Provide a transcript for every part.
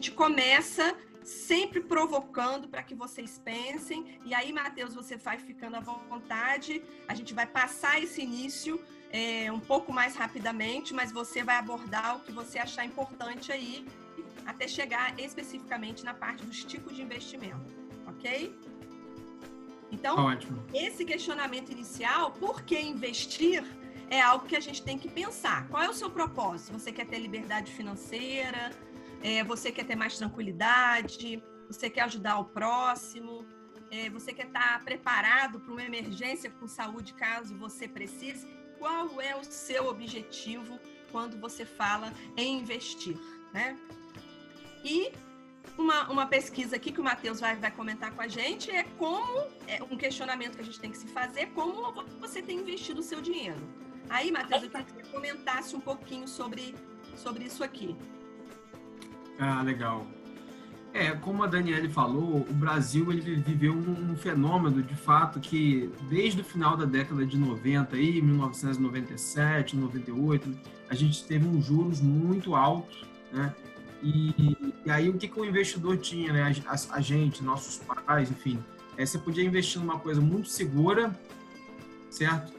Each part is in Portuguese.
gente começa sempre provocando para que vocês pensem. E aí, Matheus, você vai ficando à vontade. A gente vai passar esse início um pouco mais rapidamente, mas você vai abordar o que você achar importante aí, até chegar especificamente na parte dos tipos de investimento, ok? Então, ótimo. Esse questionamento inicial, por que investir, é algo que a gente tem que pensar. Qual é o seu propósito? Você quer ter liberdade financeira? Você quer ter mais tranquilidade? Você quer ajudar o próximo? Você quer estar preparado para uma emergência com saúde caso você precise? Qual é o seu objetivo quando você fala em investir, né? E uma pesquisa aqui que o Matheus vai comentar com a gente é um questionamento que a gente tem que se fazer, como você tem investido o seu dinheiro. Aí, Matheus, eu queria que você comentasse um pouquinho sobre isso aqui. Ah, legal. Como a Daniele falou, o Brasil ele viveu um fenômeno, de fato, que desde o final da década de 90, aí, 1997, 98, a gente teve um juros muito altos, né? E aí, o que o investidor tinha, né? A gente, nossos pais, enfim, você podia investir numa coisa muito segura, certo?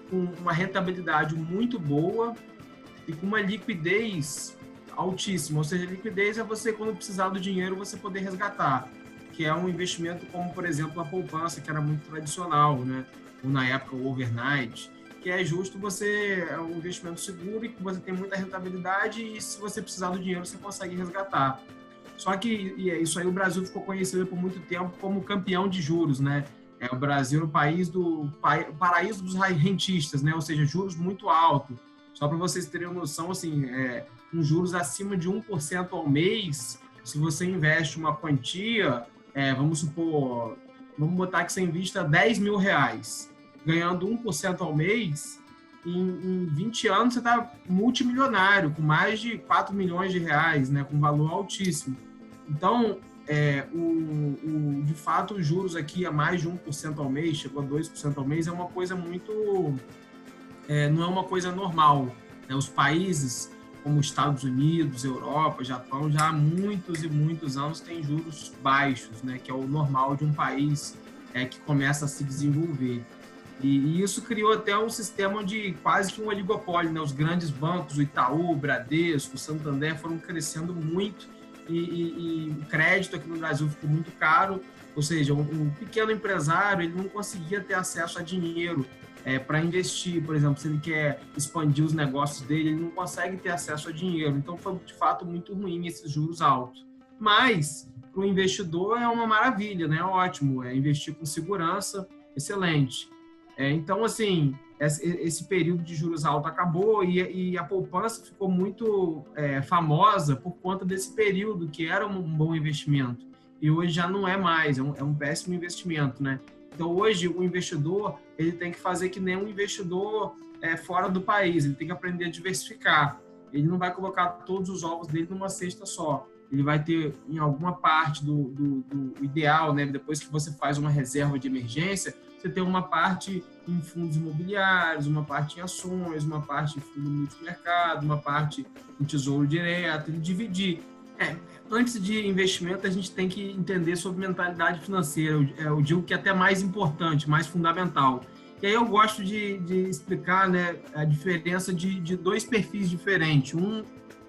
Com uma rentabilidade muito boa e com uma liquidez altíssima. Ou seja, liquidez é você, quando precisar do dinheiro, você poder resgatar, que é um investimento como, por exemplo, a poupança, que era muito tradicional, né? Ou na época o overnight, que é justo é um investimento seguro e que você tem muita rentabilidade e se você precisar do dinheiro, você consegue resgatar. Só que isso aí, o Brasil ficou conhecido por muito tempo como campeão de juros, né? O Brasil é o paraíso dos rentistas, né? Ou seja, juros muito altos. Só para vocês terem uma noção, assim, com juros acima de 1% ao mês, se você investe uma quantia, vamos botar que você invista R$10.000, ganhando 1% ao mês, em 20 anos você está multimilionário, com mais de 4 milhões de reais, né? Com valor altíssimo. Então, de fato, os juros aqui a mais de 1% ao mês, chegou a 2% ao mês, é uma coisa muito... não é uma coisa normal, né? Os países como Estados Unidos, Europa, Japão, já há muitos e muitos anos têm juros baixos, né? Que é o normal de um país que começa a se desenvolver. E isso criou até um sistema de quase que um oligopólio, né? Os grandes bancos, o Itaú, o Bradesco, o Santander, foram crescendo muito e o crédito aqui no Brasil ficou muito caro, ou seja, um pequeno empresário ele não conseguia ter acesso a dinheiro para investir, por exemplo, se ele quer expandir os negócios dele, ele não consegue ter acesso a dinheiro. Então, foi de fato muito ruim esses juros altos. Mas, para o investidor, é uma maravilha, né? Ótimo, investir com segurança, excelente. Então, assim, esse período de juros altos acabou e a poupança ficou muito famosa por conta desse período, que era um bom investimento. E hoje já não é mais, é um péssimo investimento, né? Então, hoje, o investidor ele tem que fazer que nem um investidor fora do país, ele tem que aprender a diversificar. Ele não vai colocar todos os ovos dele numa cesta só. Ele vai ter, em alguma parte do ideal, né? Depois que você faz uma reserva de emergência, você tem uma parte em fundos imobiliários, uma parte em ações, uma parte em fundo multimercado, uma parte em tesouro direto, e dividir. Antes de investimento, a gente tem que entender sobre mentalidade financeira. Eu digo que é até mais importante, mais fundamental. E aí eu gosto de explicar, né, a diferença de dois perfis diferentes.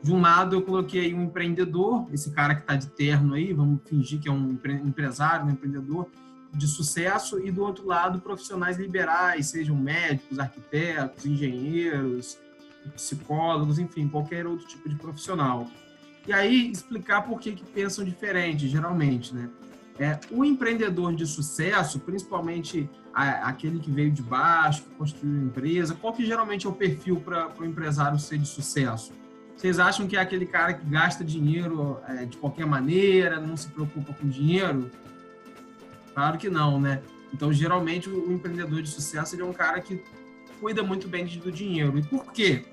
De um lado, eu coloquei um empreendedor, esse cara que está de terno aí, vamos fingir que é um empresário, um empreendedor de sucesso, e do outro lado, profissionais liberais, sejam médicos, arquitetos, engenheiros, psicólogos, enfim, qualquer outro tipo de profissional. E aí, explicar por que pensam diferente, geralmente, né? O empreendedor de sucesso, principalmente aquele que veio de baixo, que construiu uma empresa, qual que geralmente é o perfil para o empresário ser de sucesso? Vocês acham que é aquele cara que gasta dinheiro de qualquer maneira, não se preocupa com dinheiro? Claro que não, né? Então, geralmente, o empreendedor de sucesso ele é um cara que cuida muito bem do dinheiro. E por quê?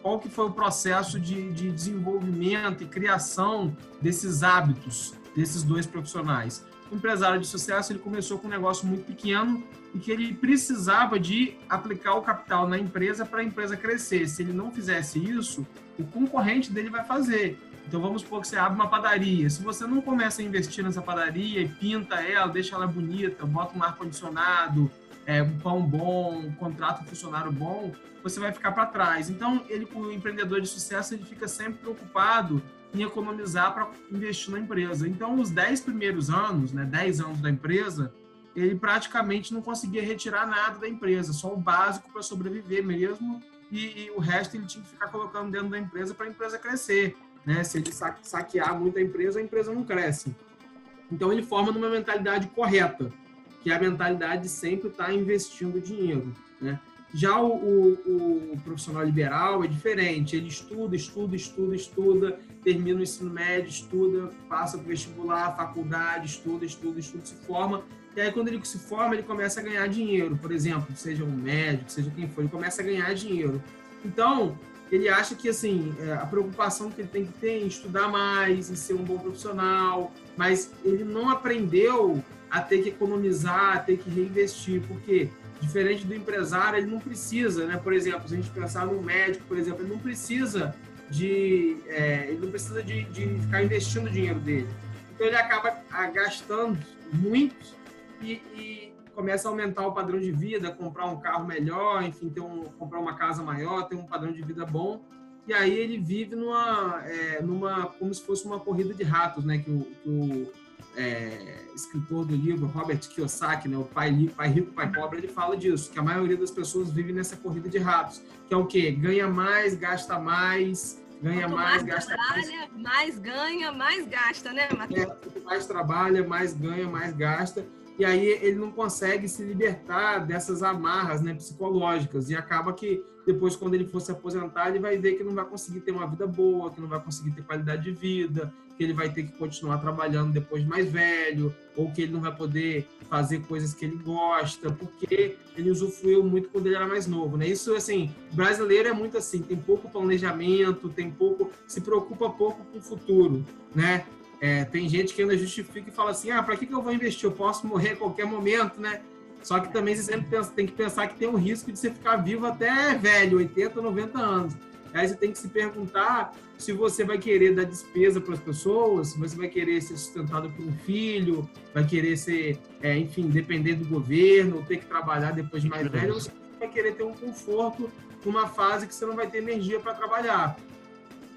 Qual que foi o processo de desenvolvimento e criação desses hábitos desses dois profissionais? O empresário de sucesso ele começou com um negócio muito pequeno e que ele precisava de aplicar o capital na empresa para a empresa crescer. Se ele não fizesse isso, o concorrente dele vai fazer. Então, vamos supor que você abre uma padaria. Se você não começa a investir nessa padaria e pinta ela, deixa ela bonita, bota um ar-condicionado, um pão bom, contrata um funcionário bom, você vai ficar para trás. Então, o empreendedor de sucesso, ele fica sempre preocupado em economizar para investir na empresa. Então, os 10 primeiros anos, né, 10 anos da empresa, ele praticamente não conseguia retirar nada da empresa, só o básico para sobreviver mesmo, e o resto ele tinha que ficar colocando dentro da empresa para a empresa crescer. Né? Se ele saquear muito a empresa não cresce. Então, ele forma numa mentalidade correta, que é a mentalidade de sempre estar investindo dinheiro. Né? Já o profissional liberal é diferente, ele estuda, termina o ensino médio, estuda, passa para o vestibular, faculdade, estuda, se forma, e aí quando ele se forma, ele começa a ganhar dinheiro, por exemplo, seja um médico, seja quem for, ele começa a ganhar dinheiro. Então, ele acha que, assim, a preocupação que ele tem que ter é em estudar mais, em ser um bom profissional, mas ele não aprendeu a ter que economizar, a ter que reinvestir, porque diferente do empresário, ele não precisa, né? Por exemplo, se a gente pensar num médico, por exemplo, ele não precisa de ficar investindo o dinheiro dele. Então, ele acaba gastando muito e começa a aumentar o padrão de vida, comprar um carro melhor, enfim, comprar uma casa maior, ter um padrão de vida bom. E aí ele vive como se fosse uma corrida de ratos, né? Que o escritor do livro, Robert Kiyosaki, né? O Pai Rico, Pai Pobre, ele fala disso, que a maioria das pessoas vive nessa corrida de ratos, que é o quê? Ganha mais, gasta mais, ganha mais, gasta mais. Mais ganha, mais gasta, né, Matheus? Quanto mais trabalha, mais ganha, mais gasta. E aí ele não consegue se libertar dessas amarras, né, psicológicas, e acaba que depois, quando ele for se aposentar, ele vai ver que não vai conseguir ter uma vida boa, que não vai conseguir ter qualidade de vida, que ele vai ter que continuar trabalhando depois de mais velho, ou que ele não vai poder fazer coisas que ele gosta, porque ele usufruiu muito quando ele era mais novo, né? Isso, assim, brasileiro é muito assim, tem pouco planejamento, se preocupa pouco com o futuro, né? Tem gente que ainda justifica e fala assim, para que eu vou investir? Eu posso morrer a qualquer momento, né? Só que também você sempre tem que pensar que tem um risco de você ficar vivo até velho, 80, 90 anos. Aí você tem que se perguntar se você vai querer dar despesa para as pessoas, se você vai querer ser sustentado por um filho, vai querer ser, enfim, depender do governo, ou ter que trabalhar depois de mais velho, ou você vai querer ter um conforto numa fase que você não vai ter energia para trabalhar.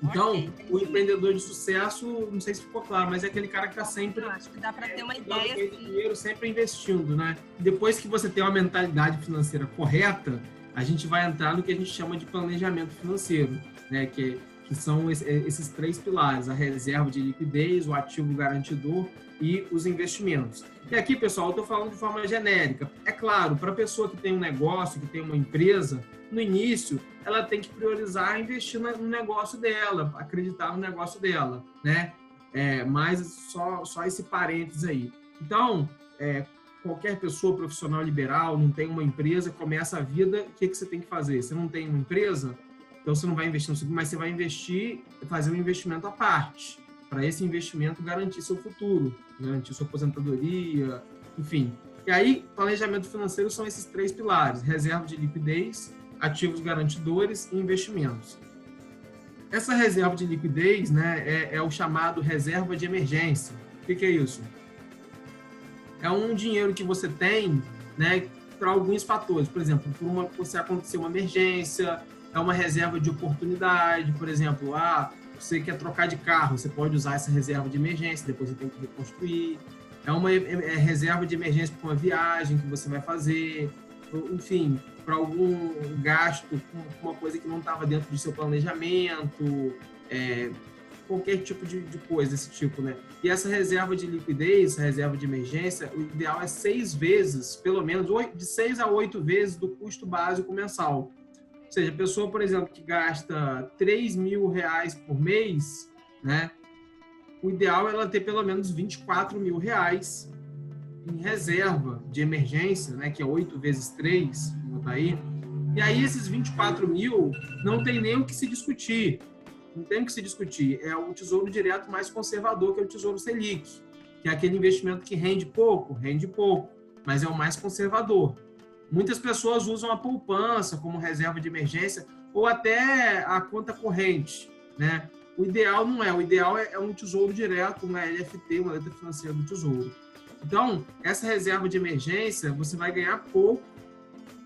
Então, o empreendedor de sucesso, não sei se ficou claro, mas é aquele cara que está sempre... Acho que dá para ter uma ideia. Dinheiro, sempre investindo, né? Depois que você tem uma mentalidade financeira correta, a gente vai entrar no que a gente chama de planejamento financeiro, né? Que são esses 3 pilares, a reserva de liquidez, o ativo garantidor e os investimentos. E aqui, pessoal, eu estou falando de forma genérica. É claro, para a pessoa que tem um negócio, que tem uma empresa, no início, ela tem que priorizar investir no negócio dela, acreditar no negócio dela, né? Mas só esse parênteses aí. Então, qualquer pessoa profissional liberal, não tem uma empresa, começa a vida, o que você tem que fazer? Você não tem uma empresa, então você não vai investir no segundo, mas você vai fazer um investimento à parte, para esse investimento garantir seu futuro, garantir sua aposentadoria, enfim. E aí, planejamento financeiro são esses 3 pilares, reserva de liquidez, ativos garantidores e investimentos. Essa reserva de liquidez, né, é o chamado reserva de emergência. O que é isso? É um dinheiro que você tem, né, para alguns fatores. Por exemplo, se acontecer uma emergência, é uma reserva de oportunidade. Por exemplo, você quer trocar de carro, você pode usar essa reserva de emergência, depois você tem que reconstruir. É uma reserva de emergência para uma viagem que você vai fazer, enfim, para algum gasto com uma coisa que não estava dentro do seu planejamento, qualquer tipo de coisa desse tipo, né? E essa reserva de liquidez, essa reserva de emergência, o ideal é 6 vezes, pelo menos, de 6 a 8 vezes do custo básico mensal. Ou seja, a pessoa, por exemplo, que gasta R$3.000 por mês, né? O ideal é ela ter pelo menos R$24.000 em reserva de emergência, né? Que é 8 vezes 3, vou botar aí. E aí esses 24.000 não tem nem o que se discutir. Não tem o que se discutir. É o tesouro direto mais conservador, que é o Tesouro Selic, que é aquele investimento que rende pouco, mas é o mais conservador. Muitas pessoas usam a poupança como reserva de emergência ou até a conta corrente, né? O ideal não é. O ideal é um tesouro direto, uma LFT, uma letra financeira do tesouro. Então, essa reserva de emergência, você vai ganhar pouco,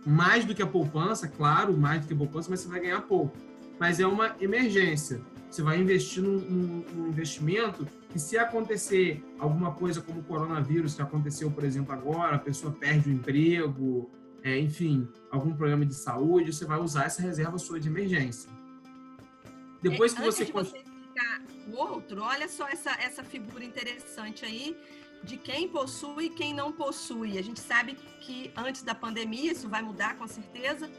mais do que a poupança, claro, mais do que a poupança, mas você vai ganhar pouco. Mas é uma emergência. Você vai investir num investimento que, se acontecer alguma coisa como o coronavírus, que aconteceu, por exemplo, agora, a pessoa perde o emprego, enfim, algum problema de saúde, você vai usar essa reserva sua de emergência. Depois que você explicar o outro, olha só essa figura interessante aí de quem possui e quem não possui. A gente sabe que antes da pandemia, isso vai mudar com certeza,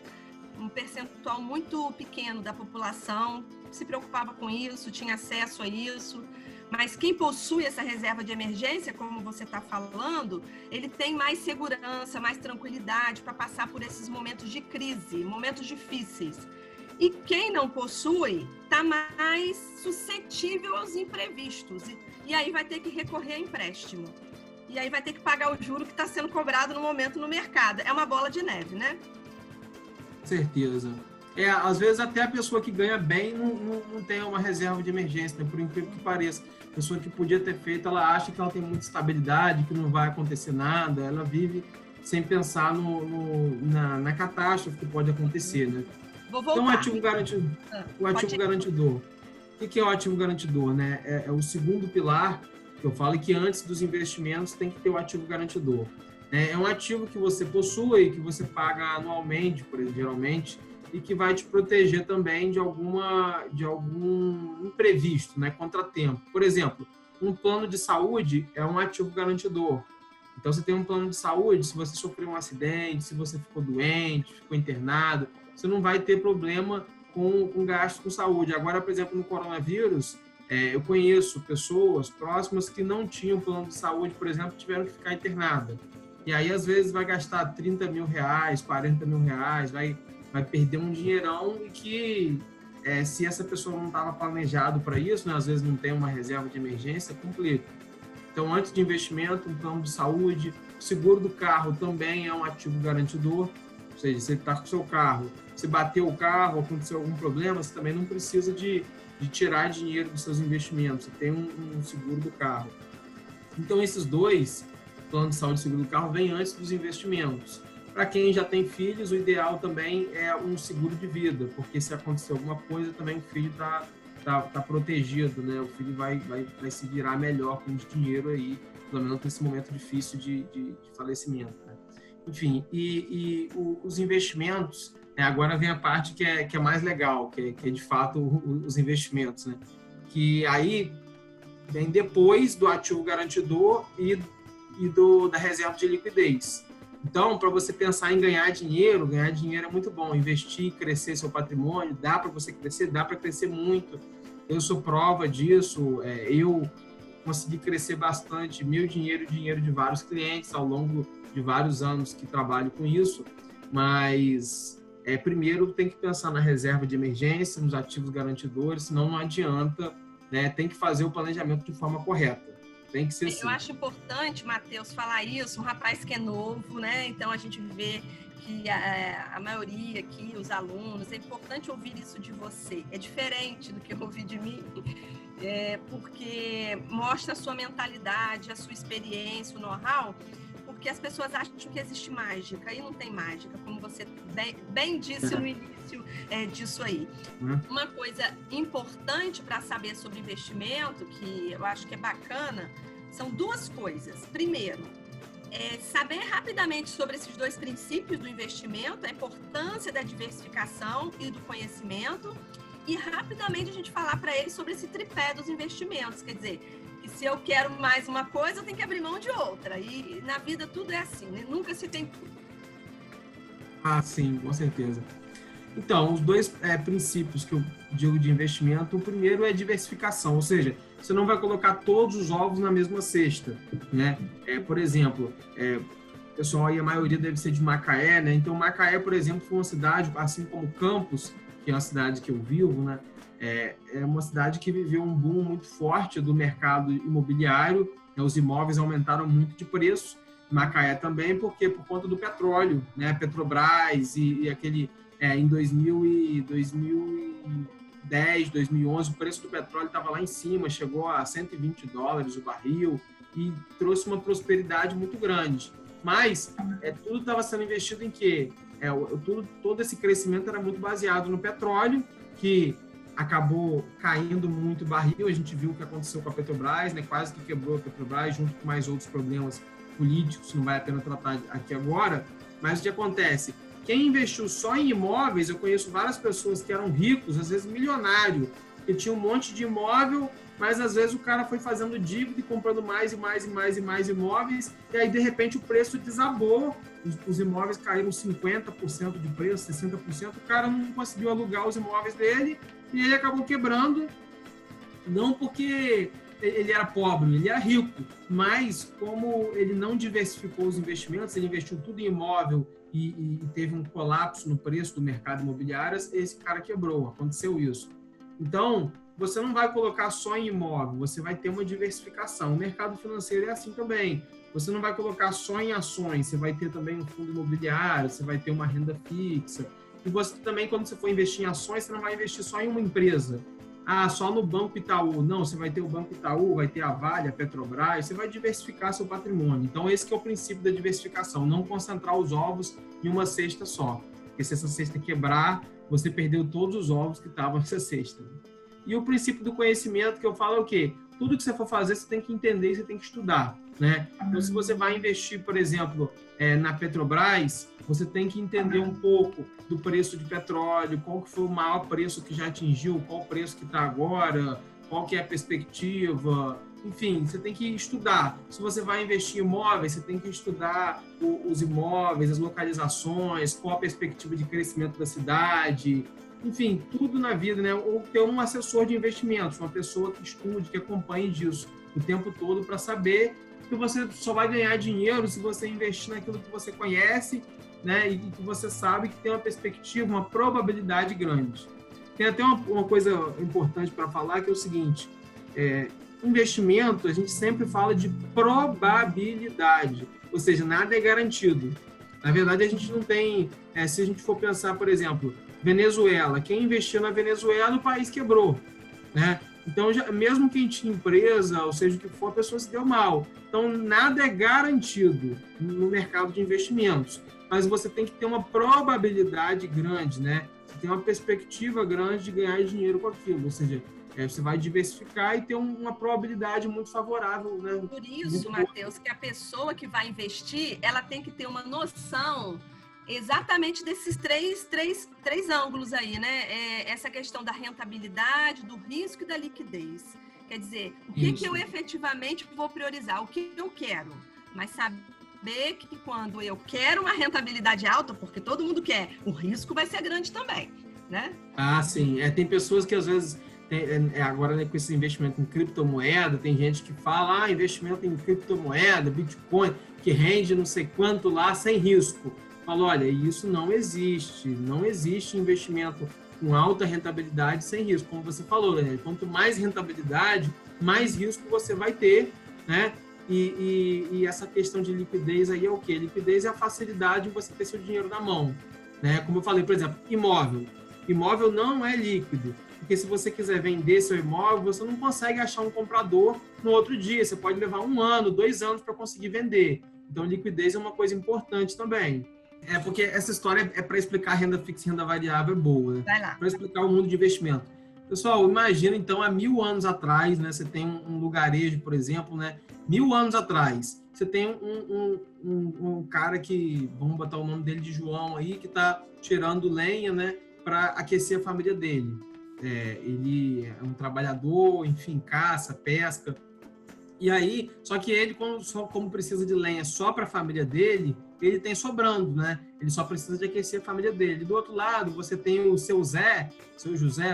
um percentual muito pequeno da população se preocupava com isso, tinha acesso a isso, mas quem possui essa reserva de emergência, como você está falando, ele tem mais segurança, mais tranquilidade para passar por esses momentos de crise, momentos difíceis. E quem não possui está mais suscetível aos imprevistos. E aí vai ter que recorrer a empréstimo. E aí vai ter que pagar o juro que está sendo cobrado no momento no mercado. É uma bola de neve, né? Certeza. Às vezes até a pessoa que ganha bem não tem uma reserva de emergência, né? Por incrível que pareça. A pessoa que podia ter feito, ela acha que ela tem muita estabilidati, que não vai acontecer nada, ela vive sem pensar na catástrofe que pode acontecer, né? Então, o ativo garantidor. O que é o ativo garantidor, né? É o segundo pilar que eu falo, que antes dos investimentos tem que ter o ativo garantidor. É um ativo que você possui, que você paga anualmente, por exemplo, geralmente, e que vai te proteger também de algum imprevisto, né? Contratempo. Por exemplo, um plano de saúde é um ativo garantidor. Então, você tem um plano de saúde, se você sofreu um acidente, se você ficou doente, ficou internado, você não vai ter problema com gasto com saúde. Agora, por exemplo, no coronavírus, eu conheço pessoas próximas que não tinham plano de saúde, por exemplo, tiveram que ficar internada. E aí, às vezes, vai gastar 30 mil reais, 40 mil reais, vai perder um dinheirão e que, se essa pessoa não estava planejado para isso, né, às vezes não tem uma reserva de emergência, complica. Então, antes de investimento, um plano de saúde, o seguro do carro também é um ativo garantidor. Ou seja, você está com o seu carro, se bateu o carro, aconteceu algum problema, você também não precisa de tirar dinheiro dos seus investimentos, você tem um seguro do carro. Então, esses dois, plano de saúde e seguro do carro, vêm antes dos investimentos. Para quem já tem filhos, o ideal também é um seguro de vida, porque se acontecer alguma coisa, também o filho está protegido, né? O filho vai se virar melhor com o dinheiro aí, pelo menos nesse momento difícil de falecimento, né? Enfim, os investimentos, agora vem a parte que é mais legal, que é de fato os investimentos, né? Que aí vem depois do ativo garantidor e da reserva de liquidez. Então, para você pensar em ganhar dinheiro é muito bom. Investir, crescer seu patrimônio, dá para você crescer, dá para crescer muito. Eu sou prova disso. Eu consegui crescer bastante, meu dinheiro de vários clientes ao longo de vários anos que trabalho com isso. Mas, primeiro, tem que pensar na reserva de emergência, nos ativos garantidores, senão não adianta, né? Tem que fazer o planejamento de forma correta. Tem que ser assim. Eu acho importante, Matheus, falar isso, um rapaz que é novo, né? Então a gente vê que a maioria aqui, os alunos, é importante ouvir isso de você. É diferente do que eu ouvi de mim, porque mostra a sua mentalidade, a sua experiência, o know-how, porque as pessoas acham que existe mágica, e não tem mágica, como você bem disse no início disso aí. Uma coisa importante para saber sobre investimento, que eu acho que é bacana, são duas coisas. Primeiro, saber rapidamente sobre esses dois princípios do investimento, a importância da diversificação e do conhecimento, e rapidamente a gente falar para eles sobre esse tripé dos investimentos, quer dizer, que se eu quero mais uma coisa, eu tenho que abrir mão de outra. E na vida tudo é assim, né? Nunca se tem tudo. Ah, sim, com certeza. Então, os dois princípios que eu digo de investimento, o primeiro é diversificação, ou seja, você não vai colocar todos os ovos na mesma cesta, né? Por exemplo, pessoal aí, a maioria deve ser de Macaé, né? Então, Macaé, por exemplo, foi uma cidade, assim como Campos, que é uma cidade que eu vivo, né? É uma cidade que viveu um boom muito forte do mercado imobiliário, né? Os imóveis aumentaram muito de preço, Macaé também, porque por conta do petróleo, né? Petrobras e aquele... em 2000 2010, 2011, o preço do petróleo estava lá em cima, chegou a $120 o barril e trouxe uma prosperidade muito grande. Mas tudo estava sendo investido em quê? Todo esse crescimento era muito baseado no petróleo, que acabou caindo muito o barril. A gente viu o que aconteceu com a Petrobras, né? Quase que quebrou a Petrobras, junto com mais outros problemas políticos, não vai a pena tratar aqui agora. Mas o que acontece? Quem investiu só em imóveis, eu conheço várias pessoas que eram ricos, às vezes milionários, que tinham um monte de imóvel, mas às vezes o cara foi fazendo dívida e comprando mais e mais e mais e mais imóveis, e aí de repente o preço desabou, os imóveis caíram 50% de preço, 60%, o cara não conseguiu alugar os imóveis dele e ele acabou quebrando, não porque ele era pobre, ele era rico, mas como ele não diversificou os investimentos, ele investiu tudo em imóvel e teve um colapso no preço do mercado imobiliário, esse cara quebrou, aconteceu isso. Então, você não vai colocar só em imóvel, você vai ter uma diversificação. O mercado financeiro é assim também. Você não vai colocar só em ações, você vai ter também um fundo imobiliário, você vai ter uma renda fixa. E você também, quando você for investir em ações, você não vai investir só em uma empresa. Ah, só no Banco Itaú. Não, você vai ter o Banco Itaú, vai ter a Vale, a Petrobras, você vai diversificar seu patrimônio. Então, esse que é o princípio da diversificação, não concentrar os ovos em uma cesta só. Porque se essa cesta quebrar, você perdeu todos os ovos que estavam nessa cesta. E o princípio do conhecimento que eu falo é o quê? Tudo que você for fazer, você tem que entender e você tem que estudar, né? Então, se você vai investir, por exemplo, na Petrobras, você tem que entender um pouco do preço de petróleo, qual que foi o maior preço que já atingiu, qual o preço que está agora, qual que é a perspectiva, enfim, você tem que estudar. Se você vai investir em imóveis, você tem que estudar os imóveis, as localizações, qual a perspectiva de crescimento da cidade, enfim, tudo na vida, né? Ou ter um assessor de investimentos, uma pessoa que estude, que acompanhe disso o tempo todo para saber que você só vai ganhar dinheiro se você investir naquilo que você conhece, né? E que você sabe que tem uma perspectiva, uma probabilidade grande. Tem até uma coisa importante para falar, que é o seguinte, investimento, a gente sempre fala de probabilidade, ou seja, nada é garantido. Na verdade, a gente não tem, se a gente for pensar, por exemplo, Venezuela, quem investiu na Venezuela, o país quebrou, né? Então, mesmo quem tinha empresa, ou seja, o que for, a pessoa se deu mal. Então, nada é garantido no mercado de investimentos, mas você tem que ter uma probabilidade grande, né? Você tem uma perspectiva grande de ganhar dinheiro com aquilo, ou seja, você vai diversificar e ter uma probabilidade muito favorável, né? Por isso, Matheus, que a pessoa que vai investir, ela tem que ter uma noção exatamente desses três ângulos aí, né? Essa questão da rentabilidade, do risco e da liquidez. Quer dizer, o que eu efetivamente vou priorizar? O que eu quero? Mas saber que quando eu quero uma rentabilidade alta, porque todo mundo quer, o risco vai ser grande também, né? Ah, sim. Tem pessoas que às vezes... agora, né, com esse investimento em criptomoeda, tem gente que fala, investimento em criptomoeda, Bitcoin, que rende não sei quanto lá, sem risco. Falo, olha, isso não existe investimento com alta rentabilidade sem risco, como você falou, né? Quanto mais rentabilidade, mais risco você vai ter, né? E essa questão de liquidez aí é o quê? Liquidez é a facilidade de você ter seu dinheiro na mão, né? Como eu falei, por exemplo, imóvel não é líquido, porque se você quiser vender seu imóvel, você não consegue achar um comprador no outro dia, você pode levar 1 ano, 2 anos para conseguir vender. Então, liquidez é uma coisa importante também. Porque essa história é para explicar renda fixa e renda variável boa, né? Vai lá. Para explicar o mundo de investimento. Pessoal, imagina então há 1000 anos atrás, né? Você tem um lugarejo, por exemplo, né? 1000 anos atrás, você tem um cara que, vamos botar o nome dele de João aí, que está tirando lenha, né? Para aquecer a família dele. Ele é um trabalhador, enfim, caça, pesca. E aí, só que ele, como precisa de lenha só para a família dele, ele tem sobrando, né? Ele só precisa de aquecer a família dele. Do outro lado, você tem o seu José,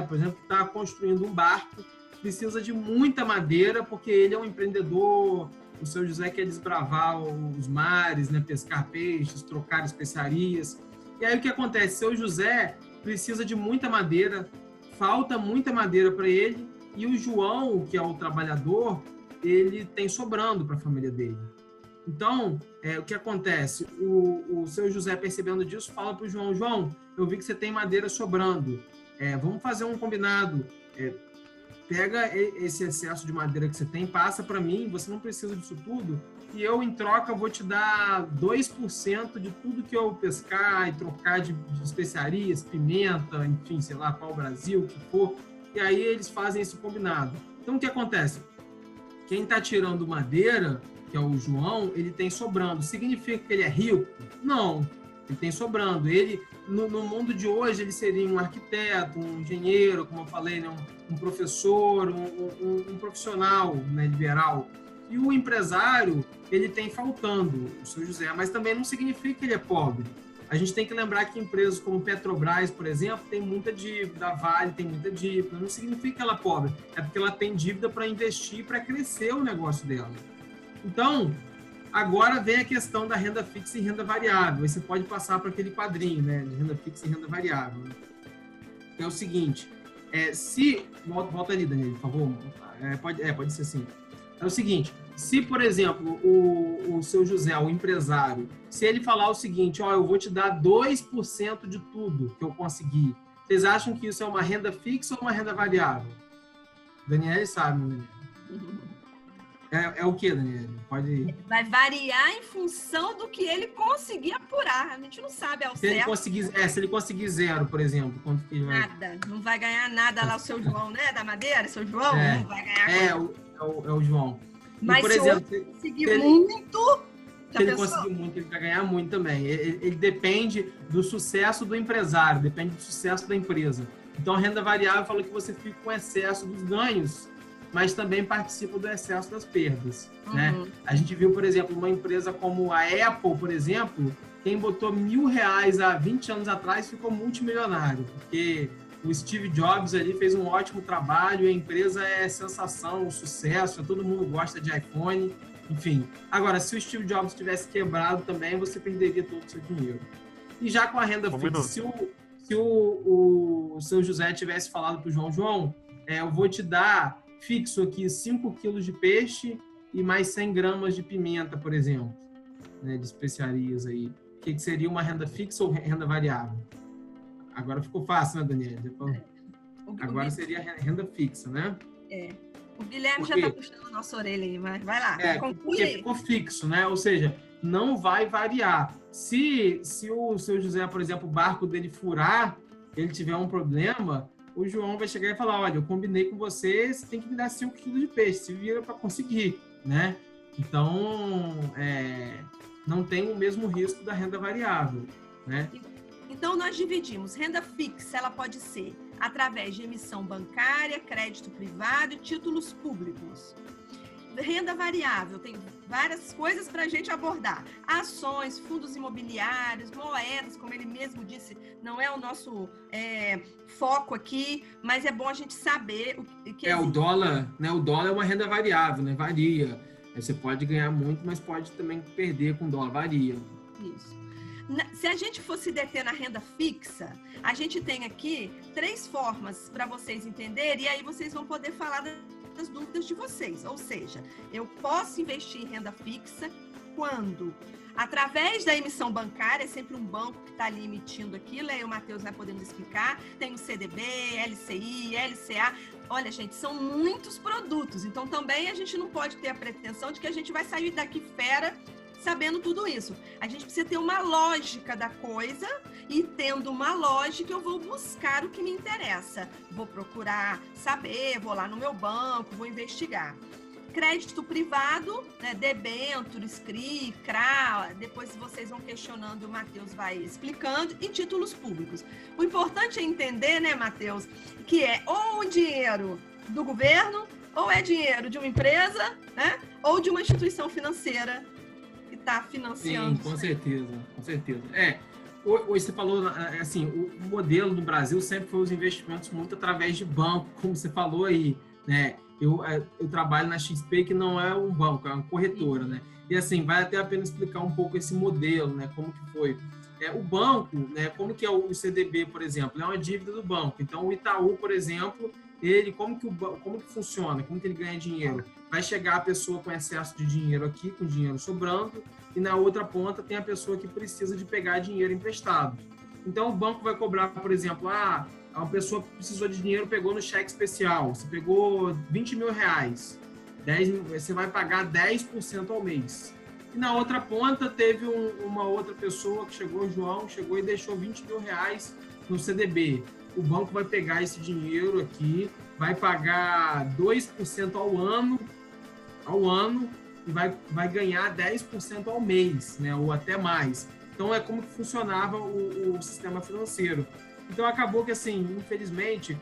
por exemplo, que está construindo um barco, precisa de muita madeira, porque ele é um empreendedor. O seu José quer desbravar os mares, né? Pescar peixes, trocar especiarias. E aí, o que acontece? Seu José precisa de muita madeira, falta muita madeira para ele, e o João, que é o trabalhador, ele tem sobrando para a família dele. Então, o que acontece? O seu José, percebendo disso, fala para o João, eu vi que você tem madeira sobrando. vamos fazer um combinado, pega esse excesso de madeira que você tem, passa para mim, você não precisa disso tudo, e eu, em troca, vou te dar 2% de tudo que eu pescar e trocar de especiarias, pimenta, enfim, sei lá, pau-brasil, o que for, e aí eles fazem esse combinado. Então, o que acontece? Quem está tirando madeira, que é o João, ele tem sobrando. Significa que ele é rico? Não, ele tem sobrando. Ele, no mundo de hoje, ele seria um arquiteto, um engenheiro, como eu falei, né? Um professor, um profissional, né, liberal. E o empresário, ele tem faltando, o seu José, mas também não significa que ele é pobre. A gente tem que lembrar que empresas como Petrobras, por exemplo, tem muita dívida, a Vale tem muita dívida, não significa que ela é pobre, é porque ela tem dívida para investir, para crescer o negócio dela. Então, agora vem a questão da renda fixa e renda variável. Aí você pode passar para aquele quadrinho, né, de renda fixa e renda variável. É o seguinte, volta ali, Daniel, por favor. Pode ser assim. É o seguinte, se, por exemplo, o seu José, o empresário, se ele falar o seguinte, eu vou te dar 2% de tudo que eu conseguir, vocês acham que isso é uma renda fixa ou uma renda variável? Daniel sabe, né? É o que, Daniel? Pode... Vai variar em função do que ele conseguir apurar. A gente não sabe ao certo. Se ele conseguir 0, por exemplo, quanto que vai... Nada. Não vai ganhar nada lá o seu João, né? Da madeira, seu João, não vai ganhar coisa. É o João. Mas por exemplo, se ele conseguir muito... Se ele conseguir muito, ele vai ganhar muito também. Ele depende do sucesso do empresário, depende do sucesso da empresa. Então, a renda variável fala que você fica com excesso dos ganhos, mas também participa do excesso das perdas. Né? A gente viu, por exemplo, uma empresa como a Apple, por exemplo, quem botou R$1.000 há 20 anos atrás ficou multimilionário, porque o Steve Jobs ali fez um ótimo trabalho, a empresa é sensação, sucesso, todo mundo gosta de iPhone, enfim. Agora, se o Steve Jobs tivesse quebrado também, você perderia todo o seu dinheiro. E já com a renda fixa, se o seu José tivesse falado para o João, eu vou te dar fixo aqui 5 quilos de peixe e mais 100 gramas de pimenta, por exemplo, né, de especiarias aí. O que seria uma renda fixa ou renda variável? Agora ficou fácil, né, Daniela? Agora seria renda fixa, né? O Guilherme já está puxando a nossa orelha aí, mas vai lá. Porque ficou fixo, né? Ou seja, não vai variar. Se o seu José, por exemplo, o barco dele furar, ele tiver um problema, o João vai chegar e falar, olha, eu combinei com você, você tem que me dar 5 quilos de peixe, se vira para conseguir, né? Então, não tem o mesmo risco da renda variável, né? Então, nós dividimos. Renda fixa, ela pode ser através de emissão bancária, crédito privado e títulos públicos. Renda variável, tem várias coisas para a gente abordar. Ações, fundos imobiliários, moedas, como ele mesmo disse, não é o nosso foco aqui, mas é bom a gente saber o que o dólar, né? O dólar é uma renda variável, né? Varia. Você pode ganhar muito, mas pode também perder com o dólar, varia. Isso. Se a gente fosse deter na renda fixa, a gente tem aqui 3 formas para vocês entenderem, e aí vocês vão poder falar das dúvidas de vocês. Ou seja, eu posso investir em renda fixa quando? Através da emissão bancária, é sempre um banco que está ali emitindo aquilo, aí o Matheus vai podendo explicar, tem o CDB, LCI, LCA. Olha, gente, são muitos produtos, então também a gente não pode ter a pretensão de que a gente vai sair daqui fera sabendo tudo isso. A gente precisa ter uma lógica da coisa e, tendo uma lógica, eu vou buscar o que me interessa. Vou procurar saber, vou lá no meu banco, vou investigar. Crédito privado, né, debêntures, CRI, CRA, depois vocês vão questionando e o Matheus vai explicando, e títulos públicos. O importante é entender, né, Matheus, que é ou o dinheiro do governo, ou é dinheiro de uma empresa, né, ou de uma instituição financeira que está financiando. Sim, com certeza. Hoje você falou, assim, o modelo no Brasil sempre foi os investimentos muito através de banco, como você falou aí, né? Eu trabalho na XP, que não é um banco, é uma corretora, né? E assim, vale até a pena explicar um pouco esse modelo, né? Como que foi. O banco, né? Como que é o CDB, por exemplo? É uma dívida do banco. Então, o Itaú, por exemplo, como que funciona? Como que ele ganha dinheiro? Vai chegar a pessoa com excesso de dinheiro aqui, com dinheiro sobrando, e na outra ponta tem a pessoa que precisa de pegar dinheiro emprestado. Então, o banco vai cobrar, por exemplo, uma pessoa precisou de dinheiro, pegou no cheque especial, você pegou 20 mil reais, você vai pagar 10% ao mês. E na outra ponta teve uma outra pessoa que chegou, o João, chegou e deixou 20 mil reais no CDB. O banco vai pegar esse dinheiro aqui, vai pagar 2% ao ano e vai ganhar 10% ao mês, né? Ou até mais. Então, é como que funcionava o sistema financeiro. Então, acabou que, assim, infelizmente,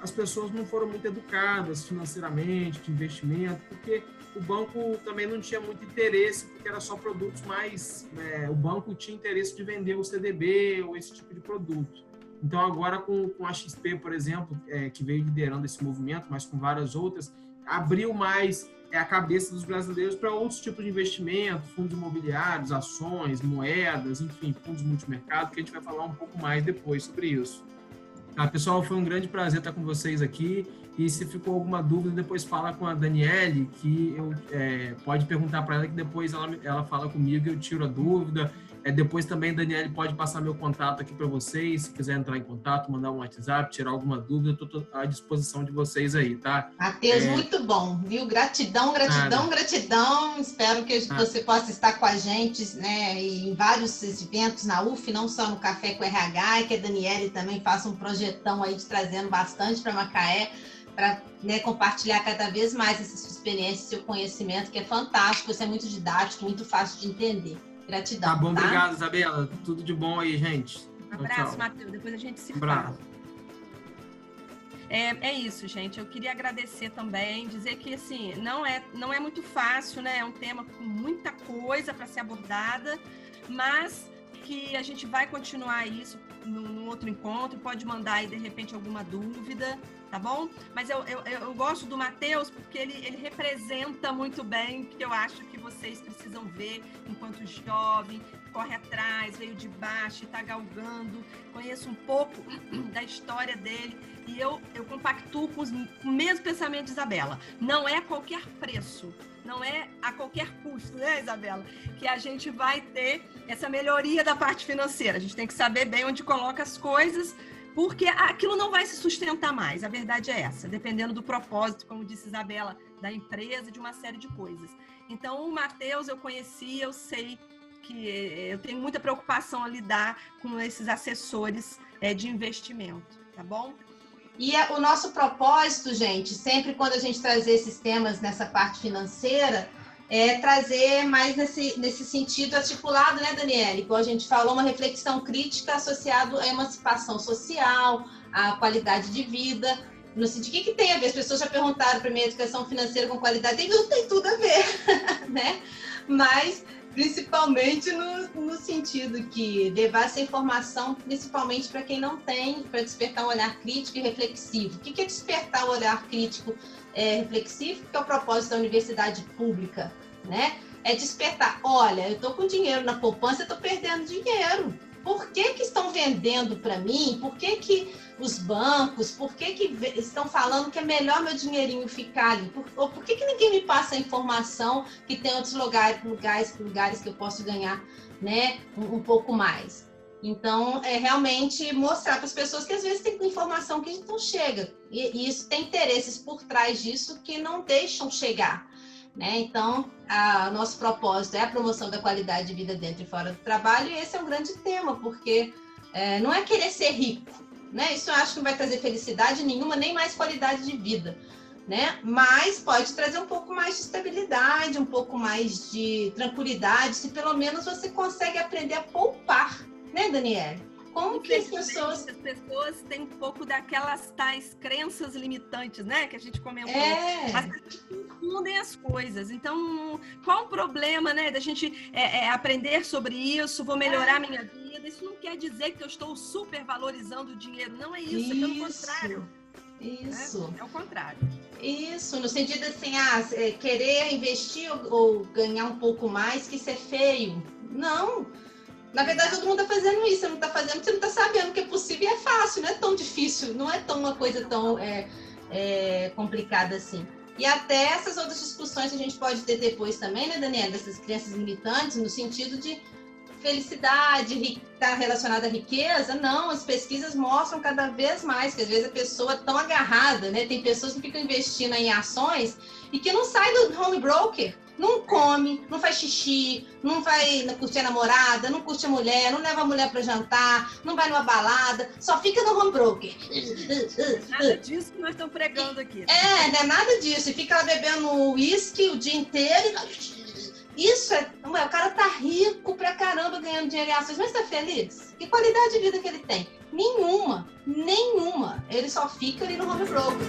as pessoas não foram muito educadas financeiramente, de investimento, porque o banco também não tinha muito interesse, porque era só produtos mais... o banco tinha interesse de vender o CDB ou esse tipo de produto. Então, agora, com a XP, por exemplo, que veio liderando esse movimento, mas com várias outras, abriu mais a cabeça dos brasileiros para outros tipos de investimento, fundos imobiliários, ações, moedas, enfim, fundos multimercado, que a gente vai falar um pouco mais depois sobre isso. Tá, pessoal, foi um grande prazer estar com vocês aqui. E se ficou alguma dúvida, depois fala com a Daniele, que pode perguntar para ela, que depois ela fala comigo e eu tiro a dúvida. Depois também, Daniele, pode passar meu contato aqui para vocês, se quiser entrar em contato, mandar um WhatsApp, tirar alguma dúvida, eu estou à disposição de vocês aí, tá? Matheus, muito bom, viu? Gratidão, gratidão, gratidão. Espero que você possa estar com a gente, né, em vários eventos na UF, não só no Café com RH, e que a Daniele também faça um projetão aí de trazendo bastante para Macaé, para, né, compartilhar cada vez mais essa sua experiência, seu conhecimento, que é fantástico, você é muito didático, muito fácil de entender. Gratidão. Tá bom, tá? Obrigado, Isabela. Tudo de bom aí, gente. Um abraço, Matheus. Depois a gente se fala. É isso, gente. Eu queria agradecer também, dizer que assim, não é muito fácil, né? É um tema com muita coisa para ser abordada, mas que a gente vai continuar isso num outro encontro, pode mandar aí de repente alguma dúvida, tá bom? Mas eu gosto do Matheus porque ele representa muito bem o que eu acho que vocês precisam ver enquanto jovem, corre atrás, veio de baixo, está galgando, conheço um pouco da história dele e eu compactuo com o mesmo pensamento de Isabela. Não é a qualquer preço, não é a qualquer custo, né, Isabela? Que a gente vai ter essa melhoria da parte financeira. A gente tem que saber bem onde coloca as coisas, porque aquilo não vai se sustentar mais. A verdade é essa, dependendo do propósito, como disse Isabela, da empresa, de uma série de coisas. Então, o Matheus eu conheci, eu sei que eu tenho muita preocupação a lidar com esses assessores de investimento, tá bom? E o nosso propósito, gente, sempre quando a gente trazer esses temas nessa parte financeira, é trazer mais nesse sentido articulado, né, Daniele? Como a gente falou, uma reflexão crítica associada à emancipação social, à qualidade de vida. No sentido, o que tem a ver? As pessoas já perguntaram para mim, educação financeira com qualidade de vida, tem tudo a ver, né? Mas principalmente no sentido que levar essa informação, principalmente para quem não tem, para despertar um olhar crítico e reflexivo. O que é despertar o olhar crítico reflexivo? Que é o propósito da universidade pública, né? É despertar, olha, eu estou com dinheiro na poupança, eu estou perdendo dinheiro. Por que estão vendendo para mim? Por que os bancos, por que estão falando que é melhor meu dinheirinho ficar ali? Por que ninguém me passa a informação que tem outros lugares que eu posso ganhar, né, um pouco mais? Então, é realmente mostrar para as pessoas que às vezes tem informação que não chega. E isso tem interesses por trás disso que não deixam chegar, né? Então, nosso propósito é a promoção da qualidade de vida dentro e fora do trabalho, e esse é um grande tema, porque não é querer ser rico, né? Isso eu acho que não vai trazer felicidade nenhuma, nem mais qualidade de vida, né? Mas pode trazer um pouco mais de estabilidade, um pouco mais de tranquilidade, se pelo menos você consegue aprender a poupar, né, Daniele? Como que as pessoas têm um pouco daquelas tais crenças limitantes, né? Que a gente comentou. As pessoas confundem as coisas. Então, qual o problema, né? Da gente aprender sobre isso, vou melhorar a minha vida. Isso não quer dizer que eu estou super valorizando o dinheiro. Não é isso, é pelo contrário. Isso. Né? É o contrário. Isso, no sentido assim, querer investir ou ganhar um pouco mais, que isso é feio. Não. Na verdade, todo mundo está fazendo isso, você não está fazendo porque você não está sabendo que é possível e é fácil, não é tão difícil, não é tão uma coisa tão complicada assim. E até essas outras discussões que a gente pode ter depois também, né, Daniela, dessas crenças limitantes, no sentido de felicidade está relacionada à riqueza. Não, as pesquisas mostram cada vez mais que às vezes a pessoa é tão agarrada, né? Tem pessoas que ficam investindo em ações e que não saem do home broker. Não come, não faz xixi, não vai curtir a namorada, não curte a mulher, não leva a mulher para jantar, não vai numa balada, só fica no home broker. Nada disso que nós estamos pregando aqui. Não é nada disso. E fica lá bebendo uísque o dia inteiro. Isso o cara tá rico pra caramba ganhando dinheiro em ações, mas tá feliz? Que qualidade de vida que ele tem? Nenhuma. Ele só fica ali no home broker.